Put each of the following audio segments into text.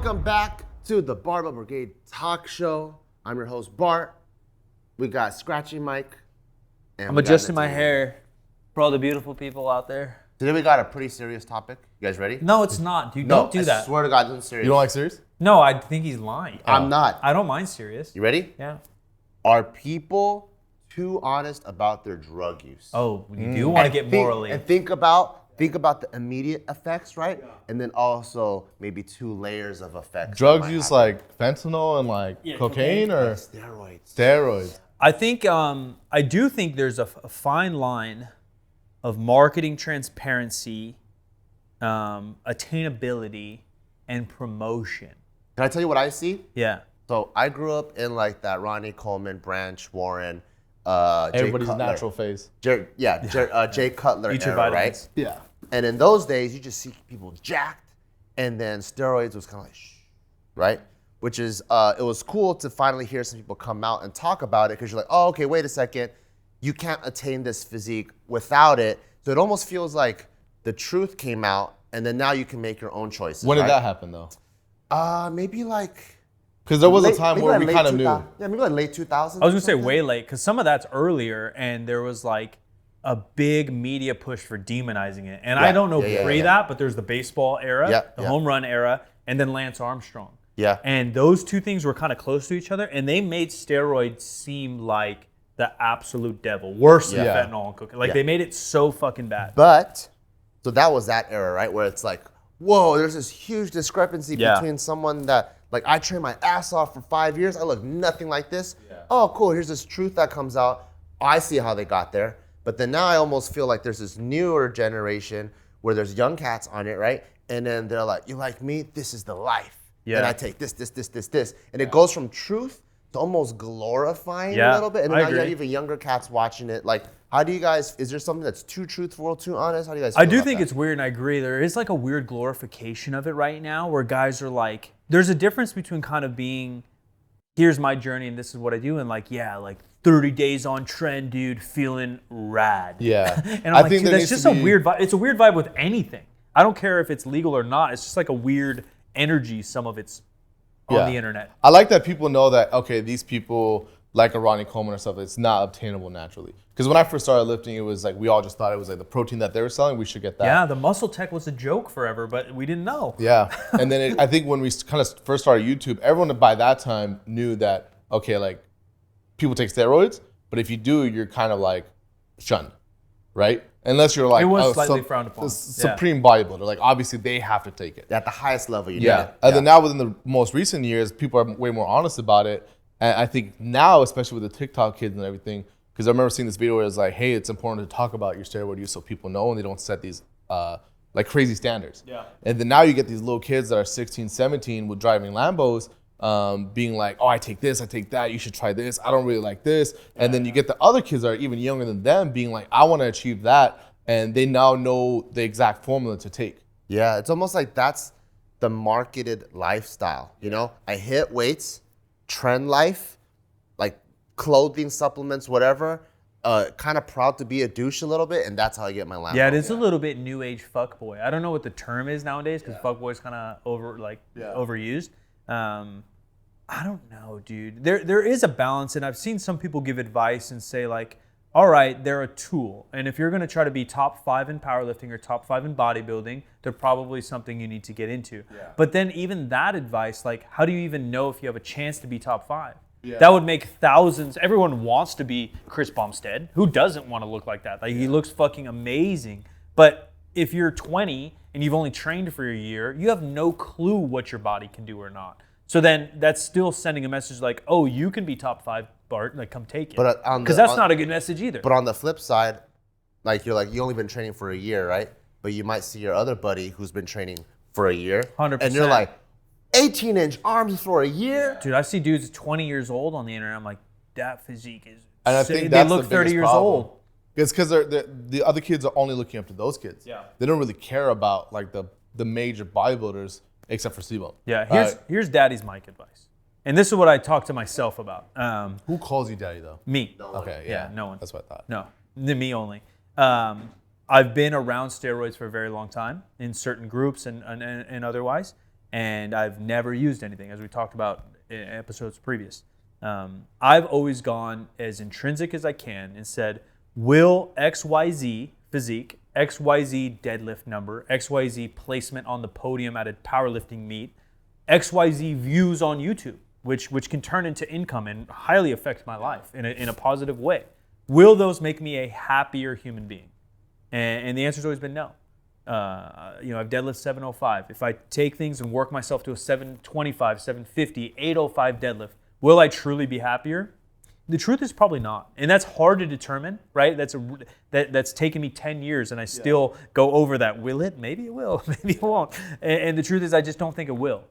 welcome back to the Barbell Brigade Talk Show. I'm your host, Bart. We got Scratchy Mike. And I'm adjusting my hair for all the beautiful people out there. Today we got a pretty serious topic. You guys ready? No, it's not, dude. Don't do that. I swear to God, this is serious. You don't like serious? No, I think he's lying. I'm not. I don't mind serious. You ready? Yeah. Are people too honest about their drug use? Oh, you do want to get morally. And think about the immediate effects, right? Yeah. And then also maybe 2 layers of effects. Drugs use like fentanyl and like cocaine or steroids. Steroids. I think I do think there's a fine line of marketing transparency, attainability, and promotion. Can I tell you what I see? Yeah. So I grew up in like that Ronnie Coleman, Branch, Warren, Everybody's Jay Cutler. natural face. Jay Cutler Eat your era, vitamins. right? Yeah. And in those days, you just see people jacked, and then steroids was kind of like, shh, right? Which is, it was cool to finally hear some people come out and talk about it, because you're like, oh, okay, wait a second. You can't attain this physique without it. So it almost feels like the truth came out, and then now you can make your own choices. When did right? that happen though? Maybe like... Because there was a time where we kind of knew. Yeah, maybe like late 2000s. I was gonna say way late, because some of that's earlier, and there was like a big media push for demonizing it. And I don't know that, but there's the baseball era, the home run era, and then Lance Armstrong. Yeah. And those two things were kind of close to each other, and they made steroids seem like the absolute devil, worse than fentanyl and cocaine. Like they made it so fucking bad. But, so that was that era, right? Where it's like, whoa, there's this huge discrepancy between someone that, like, I trained my ass off for 5 years, I look nothing like this. Yeah. Oh, cool, here's this truth that comes out. I see how they got there. But then now I almost feel like there's this newer generation where there's young cats on it, right? And then they're like, you like me? This is the life. Yeah. And I take this. And it goes from truth to almost glorifying a little bit. And then now you have even younger cats watching it. Like, how do you guys, is there something that's too truthful, too honest? How do you guys feel I do about think that? it's weird, and I agree. There is like a weird glorification of it right now, where guys are like, there's a difference between kind of being, here's my journey and this is what I do, and like, like 30 days on trend, dude, feeling rad. Yeah. And I'm like, dude, that's just a weird vibe. It's a weird vibe with anything. I don't care if it's legal or not. It's just like a weird energy, some of it's on the internet. I like that people know that, okay, these people, like a Ronnie Coleman or stuff, it's not obtainable naturally. Because when I first started lifting, it was like, we all just thought it was like the protein that they were selling, we should get that. Yeah, the muscle tech was a joke forever, but we didn't know. Yeah, and then I think when we kind of first started YouTube, everyone by that time knew that, okay, like, people take steroids, but if you do, you're kind of like shunned, right? Unless you're like, it was slightly frowned upon. Supreme bodybuilder, like obviously they have to take it. At the highest level, you yeah. And then now within the most recent years, people are way more honest about it. And I think now, especially with the TikTok kids and everything, because I remember seeing this video where it's like, hey, it's important to talk about your steroid use so people know and they don't set these like crazy standards. Yeah. And then now you get these little kids that are 16, 17 with driving Lambos, being like, oh, I take this, I take that, you should try this, I don't really like this. And then you get the other kids that are even younger than them being like, I want to achieve that. And they now know the exact formula to take. Yeah, it's almost like that's the marketed lifestyle. You know, I hit weights, trend life, like clothing, supplements, whatever. Kind of proud to be a douche a little bit, and that's how I get my Lambo. Yeah, it is a little bit new age fuckboy. I don't know what the term is nowadays, because fuckboy's kind of overused. I don't know, dude. There is a balance, and I've seen some people give advice and say like, all right, they're a tool, and if you're going to try to be top 5 in powerlifting or top 5 in bodybuilding, they're probably something you need to get into. Yeah. But then even that advice, like, how do you even know if you have a chance to be top 5? Yeah. That would make thousands. Everyone wants to be Chris Bumstead. Who doesn't want to look like that? Like, he looks fucking amazing. But if you're 20 and you've only trained for a year, you have no clue what your body can do or not. So then that's still sending a message like, oh, you can be top 5, Bart, like, come take it. Because that's not a good message either. But on the flip side, like, you only been training for a year, right? But you might see your other buddy who's been training for a year. 100%. And you're like, 18-inch arms for a year? Dude, I see dudes 20 years old on the internet. I'm like, that physique is and I think that's they look the 30 years problem. old. It's because the other kids are only looking up to those kids. Yeah. They don't really care about like the major bodybuilders except for SIBO. Yeah, here's Daddy's Mike advice. And this is what I talk to myself about. Who calls you daddy though? Me. Okay, yeah, no one. That's what I thought. No, me only. I've been around steroids for a very long time in certain groups and otherwise. and I've never used anything, as we talked about in episodes previous. I've always gone as intrinsic as I can and said, will XYZ physique, XYZ deadlift number, XYZ placement on the podium at a powerlifting meet, XYZ views on YouTube, which can turn into income and highly affect my life in a positive way. Will those make me a happier human being? And the answer's always been no. I've deadlift 705. If I take things and work myself to a 725, 750, 805 deadlift, will I truly be happier? The truth is probably not. And that's hard to determine, right? That's taken me 10 years and I still go over that. Will it? Maybe it will. Maybe it won't. And the truth is I just don't think it will.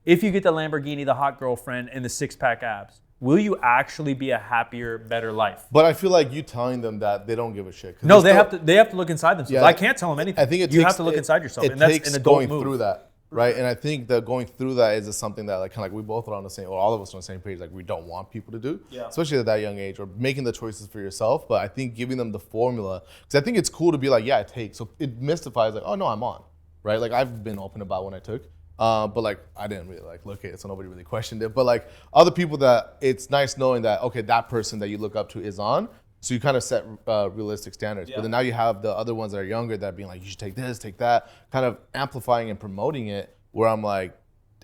If you get the Lamborghini, the hot girlfriend, and the six-pack abs, will you actually be a happier, better life? But I feel like you telling them that they don't give a shit. No, they have to look inside themselves. I can't tell them anything. I think you have to look inside yourself, and that's an adult going move. through that, right? And I think that going through that is just something that like we both are on the same, or all of us are on the same page. Like we don't want people to do, especially at that young age, or making the choices for yourself. But I think giving them the formula, because I think it's cool to be like, yeah, I take. So it mystifies like, oh no, I'm on, right? Like I've been open about when I took. But like I didn't really like look at it, so nobody really questioned it. But like other people, that it's nice knowing that okay, that person that you look up to is on. So you kind of set realistic standards. But then now you have the other ones that are younger that are being like, you should take this, take that, kind of amplifying and promoting it. Where I'm like,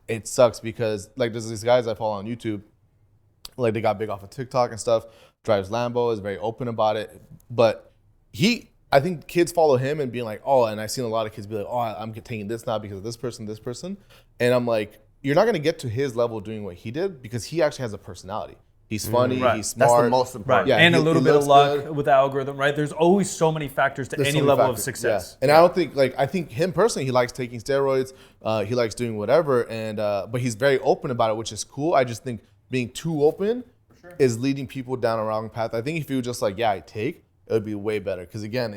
it sucks because like there's these guys I follow on YouTube, like they got big off of TikTok and stuff. Drives Lambo, is very open about it, but I think kids follow him and being like, oh, and I've seen a lot of kids be like, oh, I'm taking this now because of this person. And I'm like, you're not going to get to his level doing what he did because he actually has a personality. He's funny, he's smart. That's the most important. Right. Yeah, and a little bit of luck with the algorithm, right? There's always so many factors to any level of success. Yeah. And I don't think, I think him personally, he likes taking steroids, he likes doing whatever, and but he's very open about it, which is cool. I just think being too open is leading people down a wrong path. I think if you were just like, yeah, I take, it would be way better. Because again,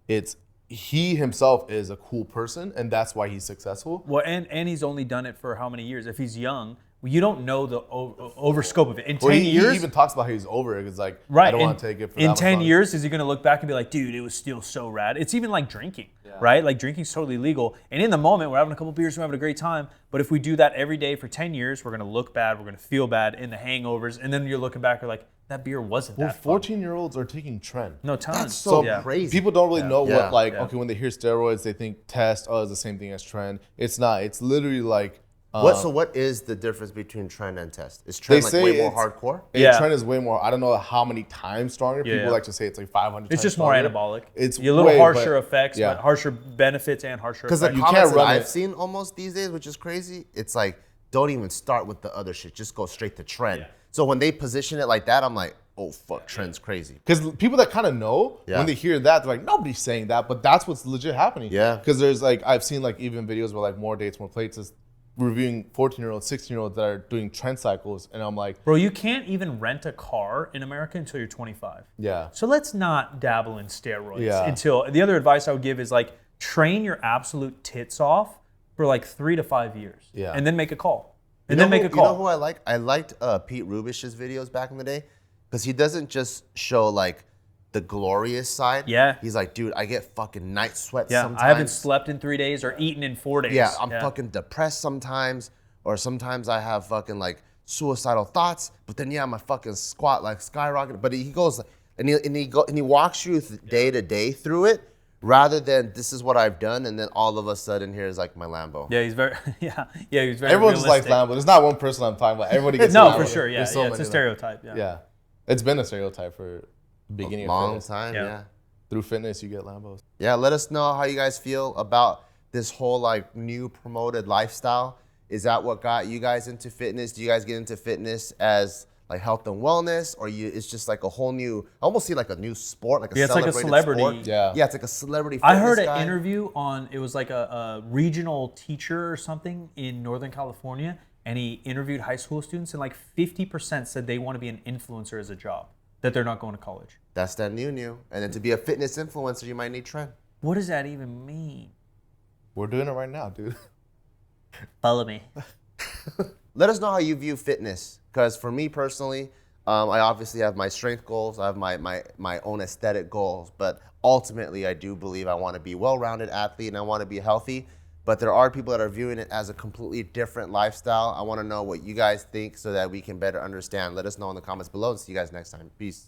it's he himself is a cool person, and that's why he's successful. Well, and he's only done it for how many years? If he's young, you don't know the over scope of it. In 10 years, he even talks about how he's over it. It's like, I don't want to take it for that much. In 10 years, is he going to look back and be like, dude, it was still so rad? It's even like drinking, right? Like drinking's totally legal. And in the moment, we're having a couple beers, we're having a great time. But if we do that every day for 10 years, we're going to look bad, we're going to feel bad in the hangovers. And then you're looking back, you're like, that beer wasn't that fun. 14-year-olds are taking tren. No, tons. That's so crazy. People don't really know what, okay, when they hear steroids, they think test, it's the same thing as tren. It's not. It's literally like... So what is the difference between trend and test? Is trend like way more hardcore? Trend is way more. I don't know how many times stronger. People like to say it's like 500 times It's just stronger. more anabolic. It's a little harsher effects, but harsher benefits and harsher effects. Because the comments that I've seen almost these days, which is crazy, it's like, don't even start with the other shit. Just go straight to trend. Yeah. So when they position it like that, I'm like, oh, fuck, trend's crazy. Because people that kind of know, when they hear that, they're like, nobody's saying that, but that's what's legit happening. Yeah. Because there's like, I've seen like even videos where like more dates, more plates is reviewing 14-year-olds, 16-year-olds that are doing trend cycles, and I'm like, bro, you can't even rent a car in America until you're 25. Yeah. So let's not dabble in steroids until, the other advice I would give is like, train your absolute tits off for like 3 to 5 years. Yeah. And then make a call. And then make a call. You know who I like? I liked Pete Rubish's videos back in the day, because he doesn't just show like the glorious side. Yeah. He's like, dude, I get fucking night sweats sometimes. I haven't slept in 3 days or eaten in 4 days. Yeah, I'm fucking depressed sometimes, or sometimes I have fucking like suicidal thoughts, but then my fucking squat like skyrocketed. But he goes and he walks you day to day through it, rather than this is what I've done, and then all of a sudden here's like my Lambo. Yeah, he's very he's very Everyone just likes Lambo. There's not one person I'm talking about. Everybody gets no, for sure. Yeah, it's a stereotype. Yeah, it's been a stereotype for the beginning of long fitness. time. Yeah, through fitness you get Lambos. Yeah, let us know how you guys feel about this whole like new promoted lifestyle. Is that what got you guys into fitness? Do you guys get into fitness as like health and wellness, or it's just like a whole new, I almost see like a new sport, like a it's like a celebrity. Sport. Yeah, it's like a celebrity fitness I heard guy. an interview on, it was like a regional teacher or something in Northern California, and he interviewed high school students, and like 50% said they want to be an influencer as a job, that they're not going to college. That's that new. And then to be a fitness influencer, you might need trend. What does that even mean? We're doing it right now, dude. Follow me. Let us know how you view fitness, because for me personally, I obviously have my strength goals, I have my own aesthetic goals, but ultimately I do believe I want to be a well-rounded athlete and I want to be healthy. but there are people that are viewing it as a completely different lifestyle. I want to know what you guys think so that we can better understand. Let us know in the comments below, and see you guys next time. Peace.